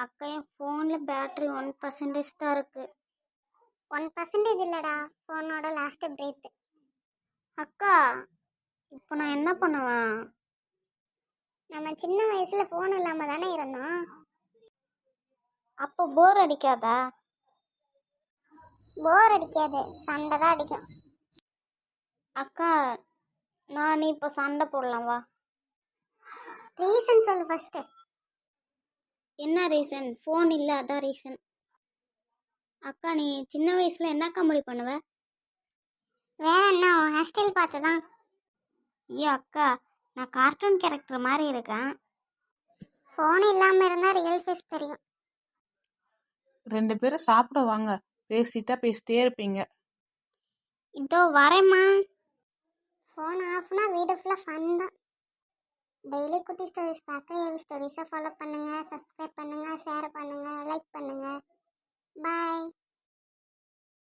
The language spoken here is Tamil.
அக்கா என் ஃபோனில் பேட்ரி 1% தான் இருக்கு. 1% இல்லடா, ஃபோனோட லாஸ்ட் பிரேத். அக்கா இப்போ நான் என்ன பண்ணுவேன்? நம்ம சின்ன வயசுல ஃபோன் இல்லாம தானே இருந்தோம். அப்போ போர் அடிக்காதா? போர் அடிக்காது, சண்டை தான் அடிக்கும். அக்கா நான் இப்போ சண்டை போடலாம் வா. ரீசன் சொல்லு ஃபர்ஸ்ட். என்ன ரீசன்? ஃபோன் இல்லை, அதான் ரீசன். அக்கா நீ சின்ன வயசில் என்ன காமெடி பண்ணுவ? வேற என்ன, ஹேர் ஸ்டைல் பார்த்து தான். ஐயோ அக்கா, நான் கார்ட்டூன் கேரக்டர் மாதிரி இருக்கேன். ஃபோன் இல்லாம இருந்தா ரியல் ஃபேஸ் தெரியும். 2 பேரும் சாப்பிட வாங்க, பேசிட்டே இருப்பீங்க. இதோ வரேம்மா. ஃபோன் ஆஃப்னா வீடு ஃபுல்லாக ஃபன் தான். டெய்லி குட்டி ஸ்டோரிஸ் பார்க்க ஏவி ஸ்டோரிஸை ஃபாலோ பண்ணுங்க, சப்ஸ்கிரைப் பண்ணுங்க.